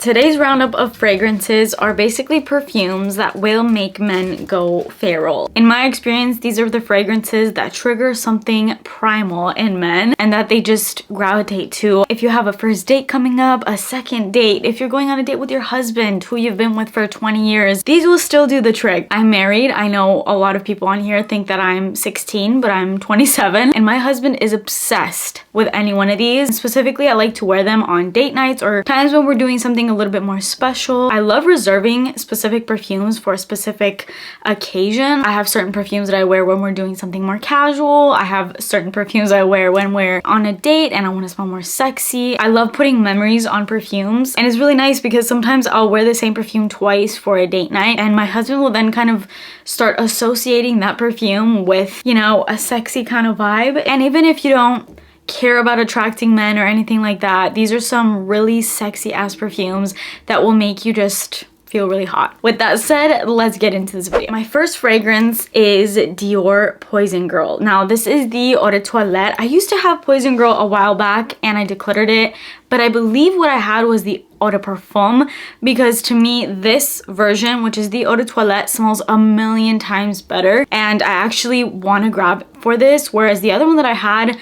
Today's roundup of fragrances are basically perfumes that will make men go feral. In my experience, these are the fragrances that trigger something primal in men and that they just gravitate to. If you have a first date coming up, a second date, if you're going on a date with your husband who you've been with for 20 years, these will still do the trick. I'm married. I know a lot of people on here think that I'm 16, but I'm 27, and my husband is obsessed with any one of these. Specifically, I like to wear them on date nights or times when we're doing something a little bit more special. I love reserving specific perfumes for a specific occasion. I have certain perfumes that I wear when we're doing something more casual. I have certain perfumes I wear when we're on a date and I want to smell more sexy. I love putting memories on perfumes, and it's really nice because sometimes I'll wear the same perfume twice for a date night, and my husband will then kind of start associating that perfume with, you know, a sexy kind of vibe. And even if you don't care about attracting men or anything like that, these are some really sexy ass perfumes that will make you just feel really hot. With that said, let's get into this video. My first fragrance is Dior Poison Girl. Now, this is the Eau de Toilette. I used to have Poison Girl a while back and I decluttered it, but I believe what I had was the Eau de Parfum, because to me, this version, which is the Eau de Toilette, smells a million times better, and I actually want to grab for this, whereas the other one that I had,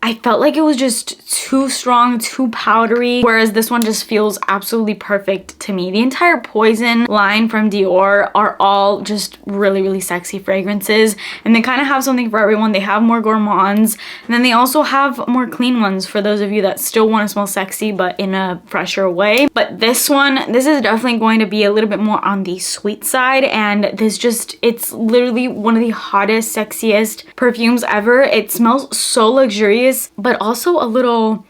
I felt like it was just too strong, too powdery, whereas this one just feels absolutely perfect to me. The entire Poison line from Dior are all just really, really sexy fragrances, and they kind of have something for everyone. They have more gourmands, and then they also have more clean ones for those of you that still want to smell sexy but in a fresher way. But this one, this is definitely going to be a little bit more on the sweet side, and it's literally one of the hottest, sexiest perfumes ever. It smells so luxurious, but also a little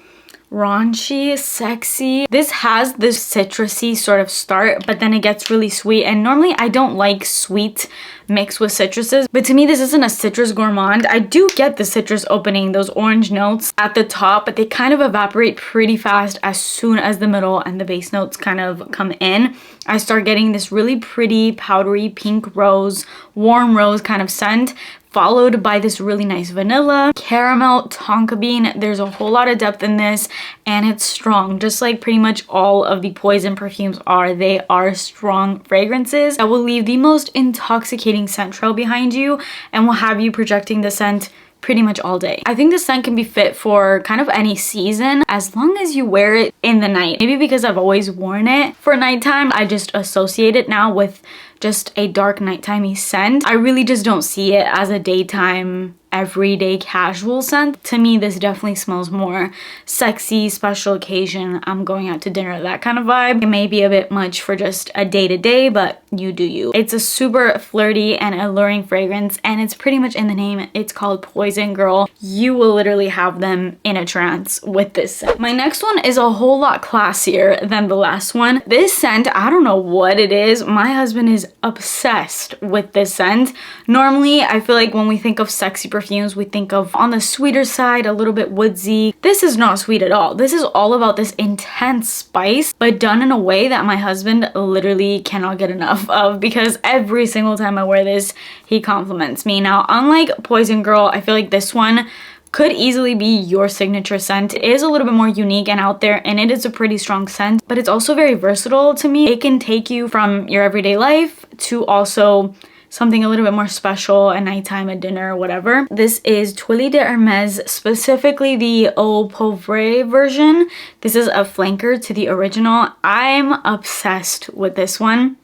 raunchy, sexy. This has this citrusy sort of start, but then it gets really sweet, and normally I don't like sweet mixed with citruses, but to me this isn't a citrus gourmand. I do get the citrus opening, those orange notes at the top, but they kind of evaporate pretty fast as soon as the middle and the base notes kind of come in. I start getting this really pretty powdery pink rose, warm rose kind of scent, followed by this really nice vanilla, caramel, tonka bean. There's a whole lot of depth in this, and it's strong, just like pretty much all of the Poison perfumes are. They are strong fragrances that will leave the most intoxicating scent trail behind you and will have you projecting the scent pretty much all day. I think the scent can be fit for kind of any season as long as you wear it in the night. Maybe because I've always worn it for nighttime, I just associate it now with just a dark nighttime-y scent. I really just don't see it as a daytime, everyday casual scent. To me, this definitely smells more sexy, special occasion, I'm going out to dinner, that kind of vibe. It may be a bit much for just a day-to-day, but you do you. It's a super flirty and alluring fragrance, and it's pretty much in the name. It's called Poison Girl. You will literally have them in a trance with this scent. My next one is a whole lot classier than the last one. This scent, I don't know what it is. My husband is obsessed with this scent. Normally, I feel like when we think of sexy perfumes, we think of on the sweeter side, a little bit woodsy. This is not sweet at all. This is all about this intense spice, but done in a way that my husband literally cannot get enough of, because every single time I wear this, he compliments me. Now, unlike Poison Girl, I feel like this one could easily be your signature scent. It is a little bit more unique and out there, and it is a pretty strong scent, but it's also very versatile to me. It can take you from your everyday life to also something a little bit more special at nighttime, at dinner, whatever. This is Twilly de Hermes, specifically the Eau Pauvre version. This is a flanker to the original. I'm obsessed with this one.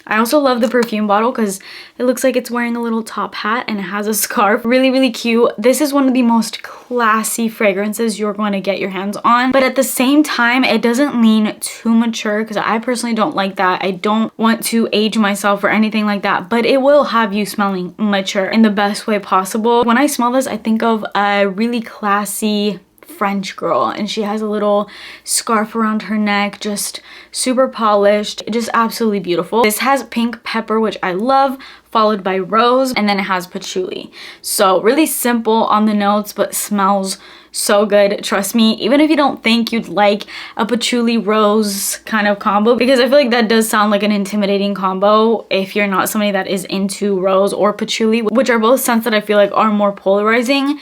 I also love the perfume bottle because it looks like it's wearing a little top hat and it has a scarf. Really, really cute. This is one of the most classy fragrances you're going to get your hands on. But at the same time, it doesn't lean too mature because I personally don't like that. I don't want to age myself or anything like that. But it will have you smelling mature in the best way possible. When I smell this, I think of a really classy French girl, and she has a little scarf around her neck, just super polished, just absolutely beautiful. This has pink pepper, which I love, followed by rose, and then it has patchouli. So really simple on the notes, but smells so good. Trust me, even if you don't think you'd like a patchouli rose kind of combo, because I feel like that does sound like an intimidating combo if you're not somebody that is into rose or patchouli, which are both scents that I feel like are more polarizing.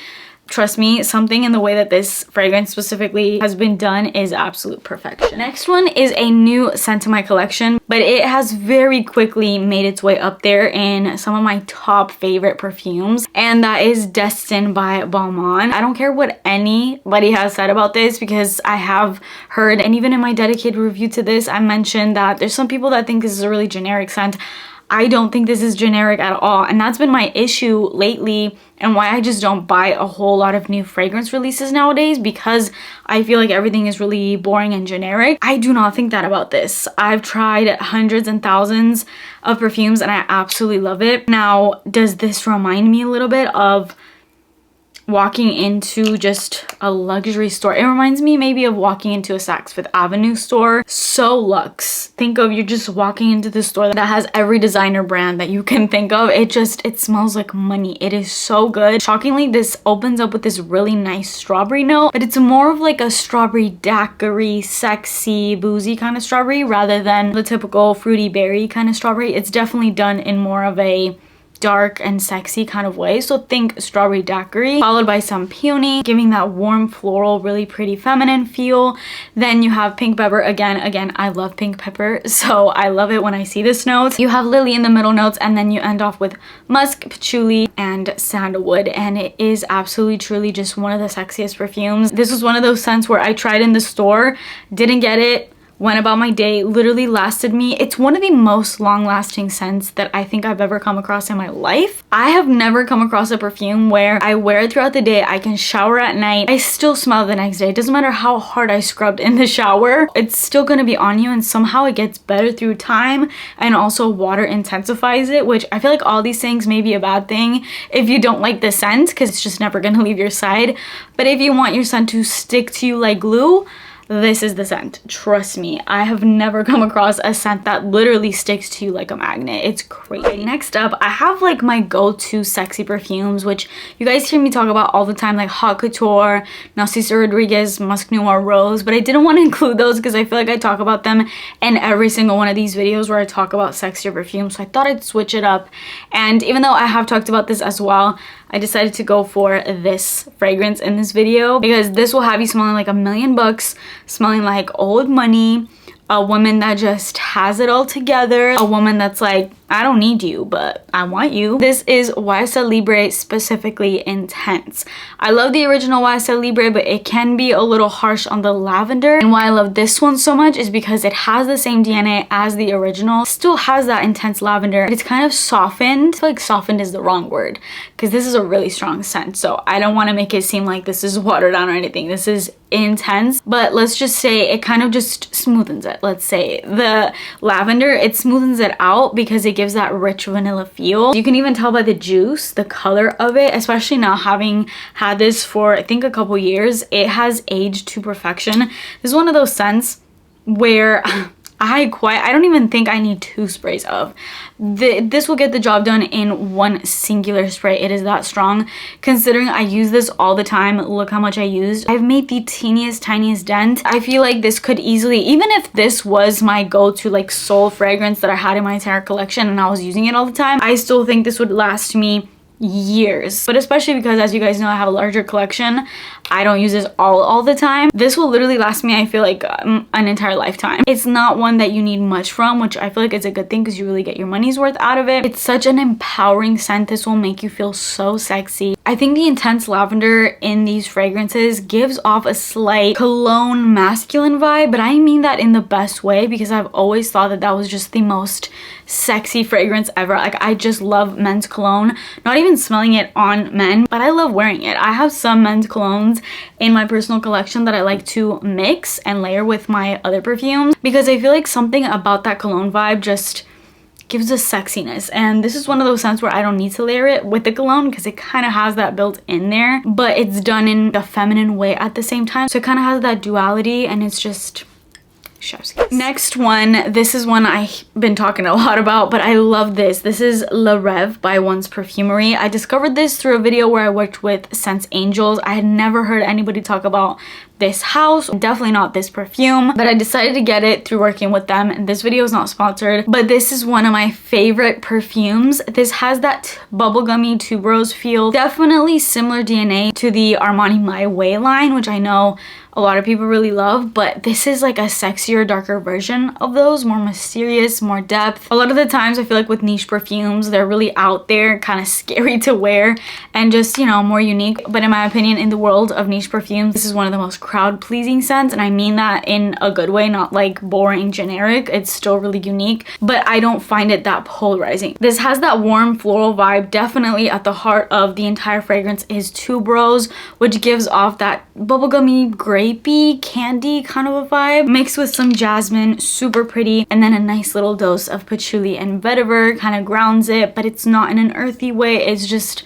Trust me, something in the way that this fragrance specifically has been done is absolute perfection. Next one is a new scent to my collection, but it has very quickly made its way up there in some of my top favorite perfumes, and that is Destin by Balmain. I don't care what anybody has said about this, because I have heard, and even in my dedicated review to this, I mentioned that there's some people that think this is a really generic scent. I don't think this is generic at all, and that's been my issue lately and why I just don't buy a whole lot of new fragrance releases nowadays, because I feel like everything is really boring and generic. I do not think that about this. I've tried hundreds and thousands of perfumes and I absolutely love it. Now, does this remind me a little bit of walking into just a luxury store? It reminds me maybe of walking into a Saks Fifth Avenue store. So luxe. Think of, you're just walking into the store that has every designer brand that you can think of. It smells like money. It is so good. Shockingly, this opens up with this really nice strawberry note, but it's more of like a strawberry daiquiri, sexy, boozy kind of strawberry rather than the typical fruity berry kind of strawberry. It's definitely done in more of a dark and sexy kind of way. So think strawberry daiquiri followed by some peony, giving that warm floral, really pretty feminine feel. Then you have pink pepper. Again, I love pink pepper, so I love it when I see this note. You have lily in the middle notes, and then you end off with musk, patchouli, and sandalwood, and it is absolutely truly just one of the sexiest perfumes. This was one of those scents where I tried in the store, didn't get it, went about my day, literally lasted me. It's one of the most long-lasting scents that I think I've ever come across in my life. I have never come across a perfume where I wear it throughout the day, I can shower at night, I still smell the next day. It doesn't matter how hard I scrubbed in the shower, it's still gonna be on you, and somehow it gets better through time, and also water intensifies it, which I feel like all these things may be a bad thing if you don't like the scent, because it's just never gonna leave your side. But if you want your scent to stick to you like glue, this is the scent. Trust me, I have never come across a scent that literally sticks to you like a magnet. It's crazy. Next up, I have like my go-to sexy perfumes, which you guys hear me talk about all the time, like Haute Couture, Narciso Rodriguez, Musk Noir Rose, but I didn't want to include those because I feel like I talk about them in every single one of these videos where I talk about sexier perfumes, so I thought I'd switch it up. And even though I have talked about this as well, I decided to go for this fragrance in this video because this will have you smelling like $1,000,000, smelling like old money, a woman that just has it all together, a woman that's like, I don't need you, but I want you. This is YSL Libre, specifically Intense. I love the original YSL Libre, but it can be a little harsh on the lavender. And why I love this one so much is because it has the same DNA as the original, still has that intense lavender. It's kind of softened. I feel like softened is the wrong word because this is a really strong scent. So I don't want to make it seem like this is watered down or anything. This is intense, but let's just say it kind of just smoothens it. Let's say the lavender, it smoothens it out because it gives that rich vanilla feel. You can even tell by the juice, the color of it, especially now having had this for I think a couple years, it has aged to perfection. This is one of those scents where I don't even think I need 2 sprays of. This will get the job done in 1 singular spray. It is that strong. Considering I use this all the time, look how much I used. I've made the teeniest, tiniest dent. I feel like this could easily, even if this was my go-to like sole fragrance that I had in my entire collection and I was using it all the time, I still think this would last me years. But especially because, as you guys know, I have a larger collection, I don't use this all the time. This will literally last me, I feel like, an entire lifetime. It's not one that you need much from, which I feel like is a good thing because you really get your money's worth out of it. It's such an empowering scent. This will make you feel so sexy. I think the intense lavender in these fragrances gives off a slight cologne masculine vibe, but I mean that in the best way because I've always thought that that was just the most sexy fragrance ever. Like, I just love men's cologne, not even smelling it on men, but I love wearing it. I have some men's colognes in my personal collection that I like to mix and layer with my other perfumes because I feel like something about that cologne vibe just gives a sexiness, and this is one of those scents where I don't need to layer it with the cologne because it kind of has that built in there, but it's done in a feminine way at the same time, so it kind of has that duality, and it's just chef's kiss. Next one, this is one I've been talking a lot about, but I love this. This is Lar Re by One's Perfumery. I discovered this through a video where I worked with Sense Angels. I had never heard anybody talk about this house, definitely not this perfume, but I decided to get it through working with them, and this video is not sponsored, but this is one of my favorite perfumes. This has that bubblegummy tuberose feel, definitely similar DNA to the Armani My Way line, which I know a lot of people really love, but this is like a sexier, darker version of those, more mysterious, more depth. A lot of the times I feel like with niche perfumes, they're really out there, kind of scary to wear, and just, you know, more unique. But in my opinion, in the world of niche perfumes, this is one of the most crowd-pleasing scents, and I mean that in a good way, not like boring, generic. It's still really unique, but I don't find it that polarizing. This has that warm floral vibe. Definitely at the heart of the entire fragrance is tuberose, which gives off that bubblegummy, grapey, candy kind of a vibe, mixed with some jasmine, super pretty, and then a nice little dose of patchouli and vetiver kind of grounds it, but it's not in an earthy way. It's just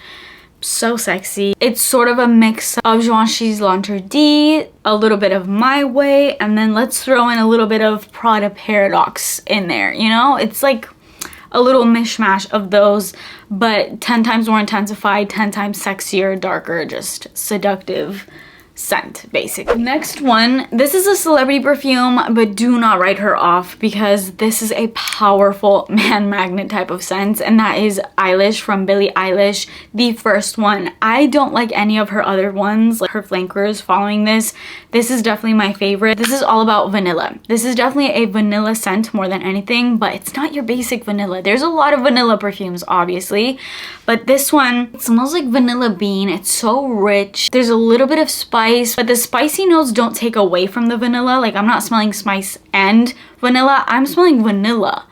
so sexy. It's sort of a mix of Givenchy's L'Interdit, a little bit of My Way, and then let's throw in a little bit of Prada Paradox in there, you know? It's like a little mishmash of those, but 10 times more intensified, 10 times sexier, darker, just seductive scent, basically. Next one, this is a celebrity perfume, but do not write her off because this is a powerful man magnet type of scent, and that is Eilish from Billie Eilish, the first one. I don't like any of her other ones, like her flankers following this. This is definitely my favorite. This is all about vanilla. This is definitely a vanilla scent more than anything, but it's not your basic vanilla. There's a lot of vanilla perfumes, obviously, but this one, it smells like vanilla bean. It's so rich. There's a little bit of spice, but the spicy notes don't take away from the vanilla. Like, I'm not smelling spice and vanilla. I'm smelling vanilla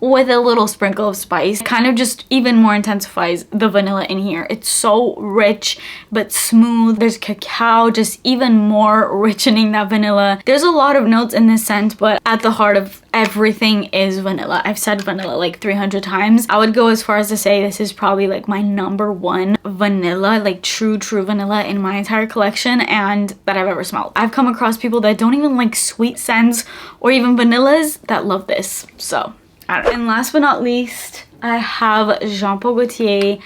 with a little sprinkle of spice. Kind of just even more intensifies the vanilla in here. It's so rich but smooth. There's cacao, just even more richening that vanilla. There's a lot of notes in this scent, but at the heart of everything is vanilla. I've said vanilla like 300 times. I would go as far as to say this is probably like my #1 vanilla, like true vanilla in my entire collection and that I've ever smelled. I've come across people that don't even like sweet scents or even vanillas that love this. So and last but not least, I have Jean Paul Gaultier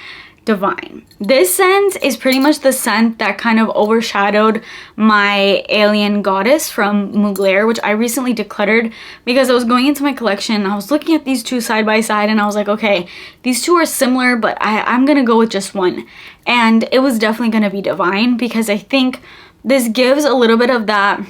Divine. This scent is pretty much the scent that kind of overshadowed my Alien Goddess from Mugler, which I recently decluttered because I was going into my collection. I was looking at these two side by side and I was like, okay, these two are similar, but I'm gonna go with just one. And it was definitely gonna be Divine because I think this gives a little bit of that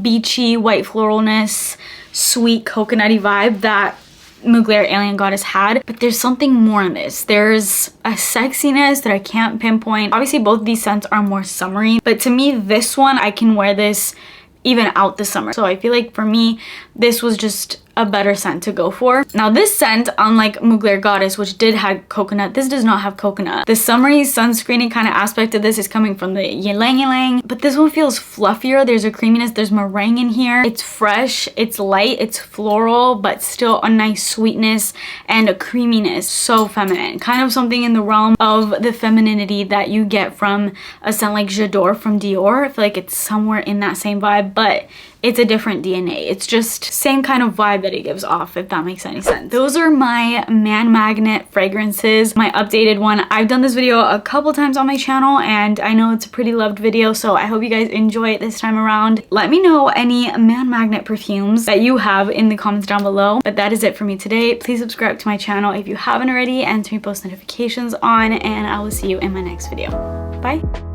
beachy white floralness, sweet coconutty vibe that Mugler Alien Goddess had, but there's something more in this. There's a sexiness that I can't pinpoint. Obviously both these scents are more summery, but to me this one, I can wear this even out the summer. So I feel like for me, this was just a better scent to go for. Now this scent, unlike Mugler Goddess, which did have coconut, this does not have coconut. The summery sunscreeny kind of aspect of this is coming from the ylang ylang, but this one feels fluffier. There's a creaminess, there's meringue in here. It's fresh, it's light, it's floral, but still a nice sweetness and a creaminess. So feminine, kind of something in the realm of the femininity that you get from a scent like J'adore from Dior. I feel like it's somewhere in that same vibe, but it's a different DNA. It's just same kind of vibe that it gives off, if that makes any sense. Those are my man magnet fragrances, my updated one. I've done this video a couple times on my channel and I know it's a pretty loved video, so I hope you guys enjoy it this time around. Let me know any man magnet perfumes that you have in the comments down below. But that is it for me today. Please subscribe to my channel if you haven't already and turn post notifications on, and I will see you in my next video. Bye.